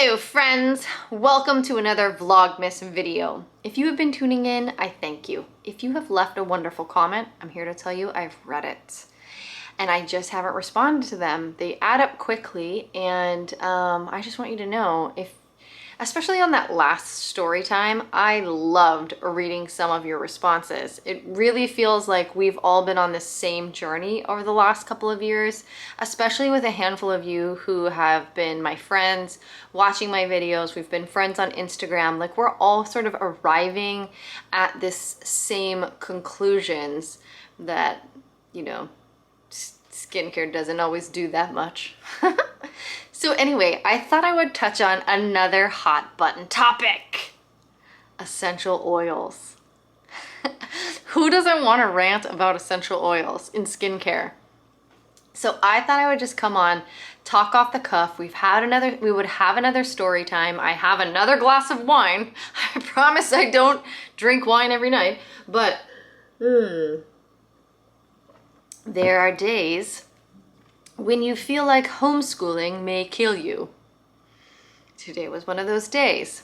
Hello friends, welcome to another Vlogmas video. If you have been tuning in, I thank you. If you have left a wonderful comment, I'm here to tell you I've read it. And I just haven't responded to them. They add up quickly, and I just want you to know, especially on that last story time, I loved reading some of your responses. It really feels like we've all been on this same journey over the last couple of years, especially with a handful of you who have been my friends, watching my videos. We've been friends on Instagram. Like, we're all sort of arriving at this same conclusions that, you know, skincare doesn't always do that much. So anyway, I thought I would touch on another hot button topic: essential oils. Who doesn't want to rant about essential oils in skincare? So I thought I would just come on, talk off the cuff. We would have another story time. I have another glass of wine. I promise I don't drink wine every night, but there are days when you feel like homeschooling may kill you. Today was one of those days.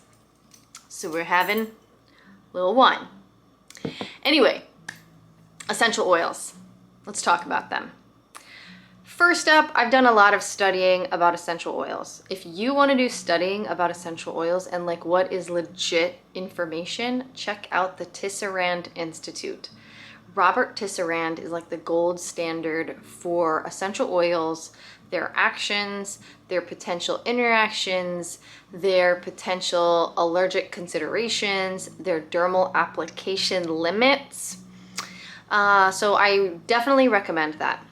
So we're having a little wine. Anyway, essential oils. Let's talk about them. First up, I've done a lot of studying about essential oils. If you want to do studying about essential oils and like what is legit information, check out the Tisserand Institute. Robert Tisserand is like the gold standard for essential oils, their actions, their potential interactions, their potential allergic considerations, their dermal application limits. So I definitely recommend that.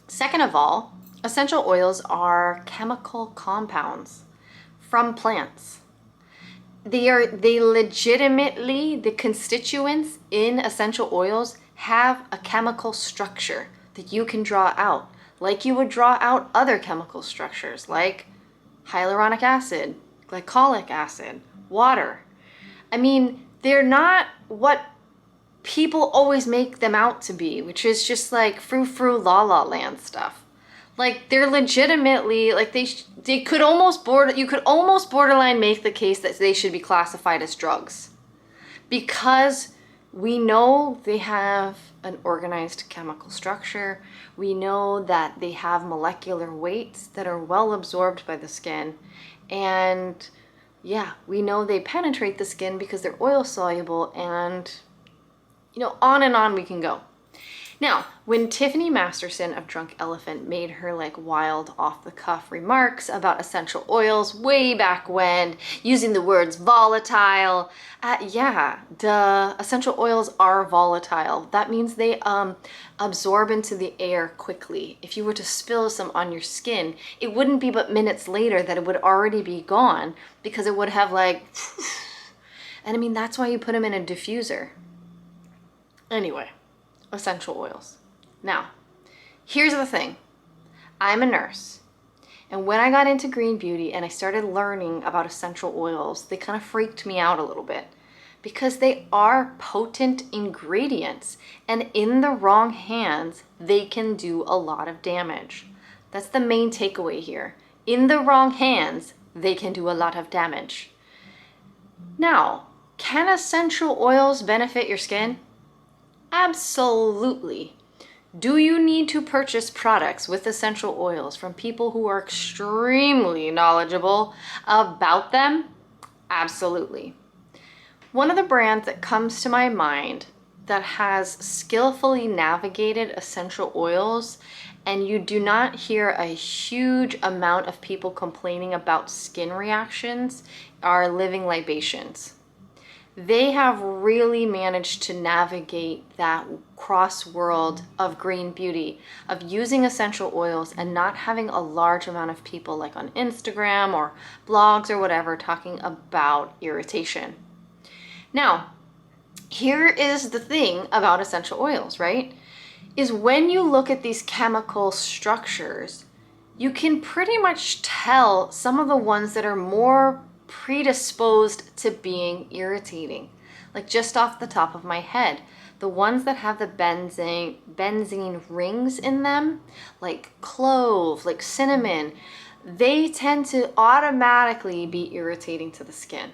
Second of all, essential oils are chemical compounds from plants. They legitimately, the constituents in essential oils have a chemical structure that you can draw out, like you would draw out other chemical structures like hyaluronic acid, glycolic acid, water. I mean, they're not what people always make them out to be, which is just like frou-frou la-la land stuff. Like, they're legitimately, like, they could almost you could almost borderline make the case that they should be classified as drugs, because we know they have an organized chemical structure. We know that they have molecular weights that are well absorbed by the skin. And yeah, we know they penetrate the skin because they're oil soluble, and, you know, on we can go. Now, when Tiffany Masterson of Drunk Elephant made her like wild off-the-cuff remarks about essential oils way back when, using the words volatile, yeah, duh, essential oils are volatile. That means they absorb into the air quickly. If you were to spill some on your skin, it wouldn't be but minutes later that it would already be gone, because it would have like, and I mean, that's why you put them in a diffuser. Anyway. Essential oils. Now, here's the thing. I'm a nurse, and when I got into green beauty and I started learning about essential oils, they kind of freaked me out a little bit, because they are potent ingredients, and in the wrong hands, they can do a lot of damage. That's the main takeaway here. In the wrong hands, they can do a lot of damage. Now, can essential oils benefit your skin? Absolutely. Do you need to purchase products with essential oils from people who are extremely knowledgeable about them? Absolutely. One of the brands that comes to my mind that has skillfully navigated essential oils, and you do not hear a huge amount of people complaining about skin reactions, are Living Libations. They have really managed to navigate that cross world of green beauty, of using essential oils and not having a large amount of people like on Instagram or blogs or whatever talking about irritation. Now, here is the thing about essential oils, right? Is when you look at these chemical structures, you can pretty much tell some of the ones that are more predisposed to being irritating. Like, just off the top of my head, the ones that have the benzene rings in them, like clove, like cinnamon, they tend to automatically be irritating to the skin.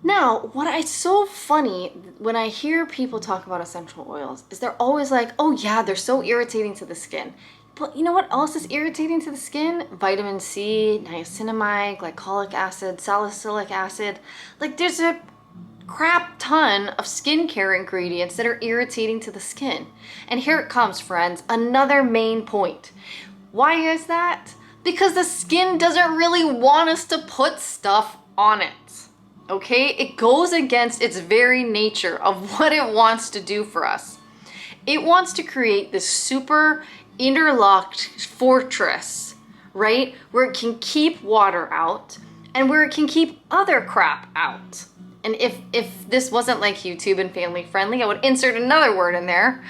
Now, it's so funny when I hear people talk about essential oils is they're always like, oh yeah, they're so irritating to the skin. But you know what else is irritating to the skin? Vitamin C, niacinamide, glycolic acid, salicylic acid. Like there's a crap ton of skincare ingredients that are irritating to the skin. And here it comes, friends, another main point. Why is that? Because the skin doesn't really want us to put stuff on it. Okay? It goes against its very nature of what it wants to do for us. It wants to create this super interlocked fortress, right? Where it can keep water out and where it can keep other crap out. And if this wasn't like YouTube and family friendly, I would insert another word in there.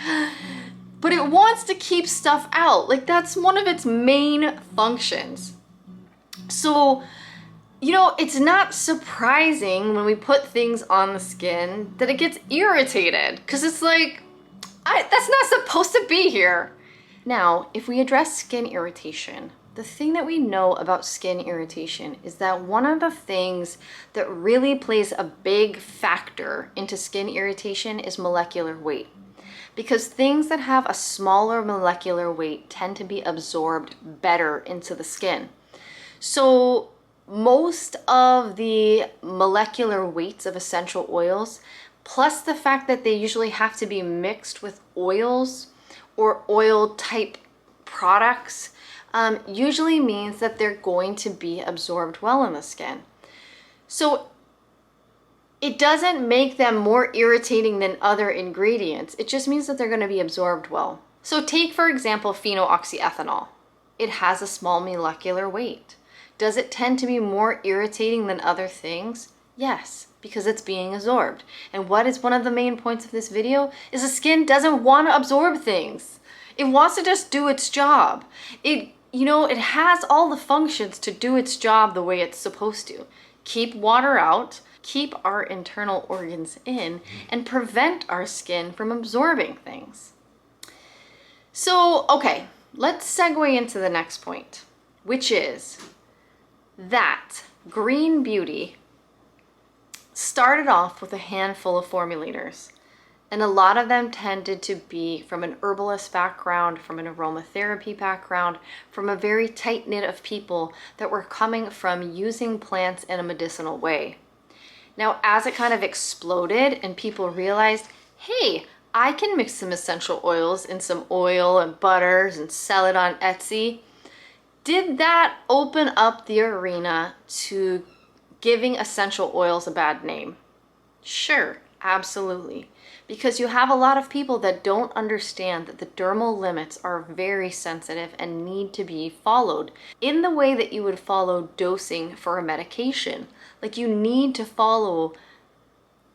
But it wants to keep stuff out. Like that's one of its main functions. So, you know, it's not surprising when we put things on the skin that it gets irritated because it's like, that's not supposed to be here. Now, if we address skin irritation, the thing that we know about skin irritation is that one of the things that really plays a big factor into skin irritation is molecular weight. Because things that have a smaller molecular weight tend to be absorbed better into the skin. So most of the molecular weights of essential oils, plus the fact that they usually have to be mixed with oils or oil type products, usually means that they're going to be absorbed well in the skin. So it doesn't make them more irritating than other ingredients. It just means that they're going to be absorbed well. So take, for example, phenoxyethanol. It has a small molecular weight. Does it tend to be more irritating than other things? Yes, because it's being absorbed. And what is one of the main points of this video? Is the skin doesn't want to absorb things. It wants to just do its job. It has all the functions to do its job the way it's supposed to. Keep water out, keep our internal organs in, and prevent our skin from absorbing things. So, okay, let's segue into the next point, which is that Green Beauty started off with a handful of formulators, and a lot of them tended to be from an herbalist background, from an aromatherapy background, from a very tight knit of people that were coming from using plants in a medicinal way. Now, as it kind of exploded and people realized, hey, I can mix some essential oils in some oil and butters and sell it on Etsy, did that open up the arena to giving essential oils a bad name? Sure, absolutely. Because you have a lot of people that don't understand that the dermal limits are very sensitive and need to be followed in the way that you would follow dosing for a medication. Like you need to follow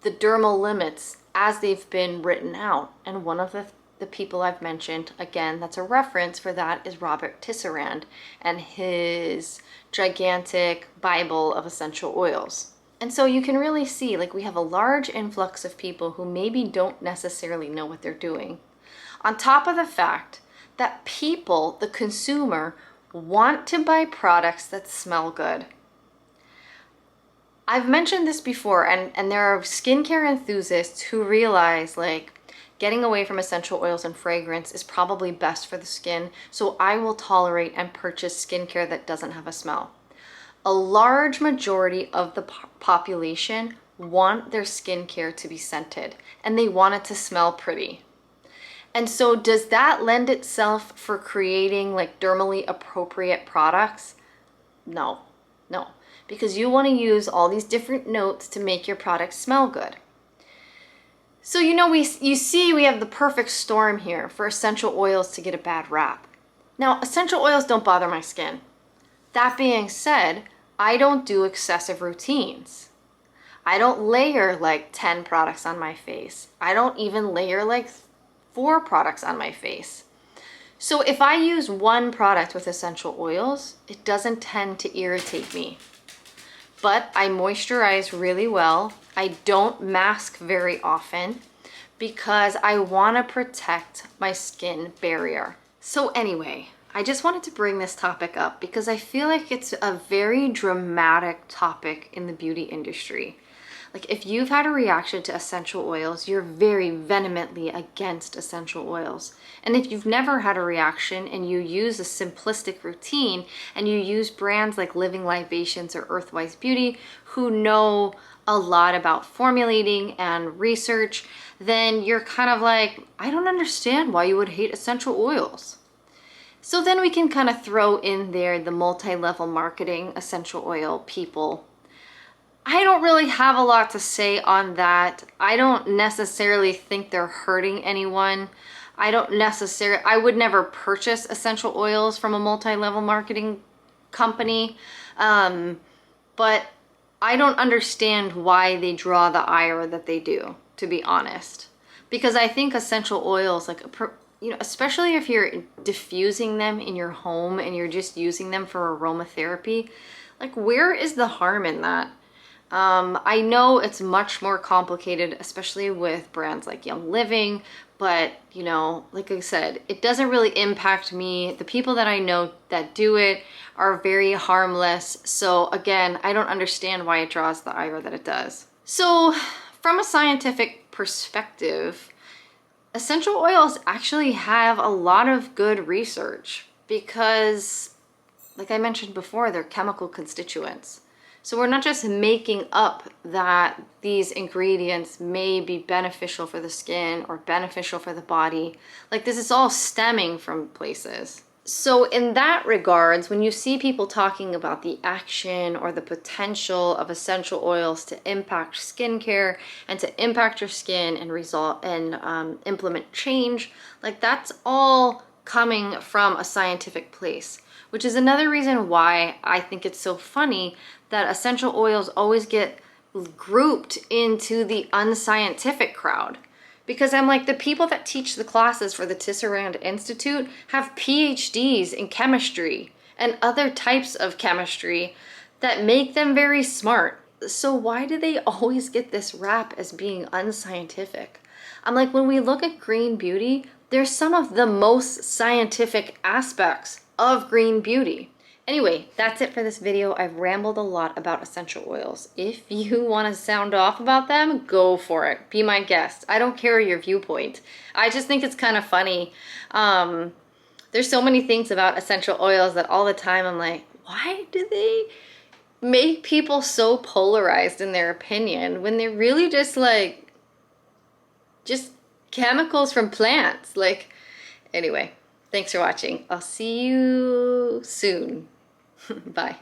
the dermal limits as they've been written out. And one of the people I've mentioned, again, that's a reference for that, is Robert Tisserand and his gigantic Bible of essential oils. And so you can really see, like, we have a large influx of people who maybe don't necessarily know what they're doing. On top of the fact that people, the consumer, want to buy products that smell good. I've mentioned this before, and there are skincare enthusiasts who realize, like, getting away from essential oils and fragrance is probably best for the skin, so I will tolerate and purchase skincare that doesn't have a smell. A large majority of the population want their skincare to be scented, and they want it to smell pretty. And so does that lend itself for creating like dermally appropriate products? No, because you want to use all these different notes to make your product smell good. So you see we have the perfect storm here for essential oils to get a bad rap. Now, essential oils don't bother my skin. That being said, I don't do excessive routines. I don't layer like 10 products on my face. I don't even layer like 4 products on my face. So if I use one product with essential oils, it doesn't tend to irritate me. But I moisturize really well. I don't mask very often because I want to protect my skin barrier. So anyway, I just wanted to bring this topic up because I feel like it's a very dramatic topic in the beauty industry. Like if you've had a reaction to essential oils, you're very vehemently against essential oils. And if you've never had a reaction and you use a simplistic routine and you use brands like Living Libations or Earthwise Beauty who know a lot about formulating and research, then you're kind of like, I don't understand why you would hate essential oils. So then we can kind of throw in there the multi-level marketing essential oil people. I don't really have a lot to say on that. I don't necessarily think they're hurting anyone. I would never purchase essential oils from a multi-level marketing company. But I don't understand why they draw the ire that they do, to be honest. Because I think essential oils, like, especially if you're diffusing them in your home and you're just using them for aromatherapy, like, where is the harm in that? I know it's much more complicated, especially with brands like Young Living, but like I said, it doesn't really impact me. The people that I know that do it are very harmless. So again, I don't understand why it draws the ire that it does. So from a scientific perspective, essential oils actually have a lot of good research because, like I mentioned before, they're chemical constituents. So we're not just making up that these ingredients may be beneficial for the skin or beneficial for the body. Like, this is all stemming from places. So in that regards, when you see people talking about the action or the potential of essential oils to impact skincare and to impact your skin and result and implement change, like, that's all coming from a scientific place, which is another reason why I think it's so funny that essential oils always get grouped into the unscientific crowd. Because I'm like, the people that teach the classes for the Tisserand Institute have PhDs in chemistry and other types of chemistry that make them very smart. So why do they always get this rap as being unscientific? I'm like, when we look at green beauty, there's some of the most scientific aspects of green beauty. Anyway, that's it for this video. I've rambled a lot about essential oils. If you want to sound off about them, go for it. Be my guest. I don't care your viewpoint. I just think it's kind of funny. There's so many things about essential oils that all the time I'm like, why do they make people so polarized in their opinion when they're really just like, just chemicals from plants? Like, anyway. Thanks for watching. I'll see you soon. Bye.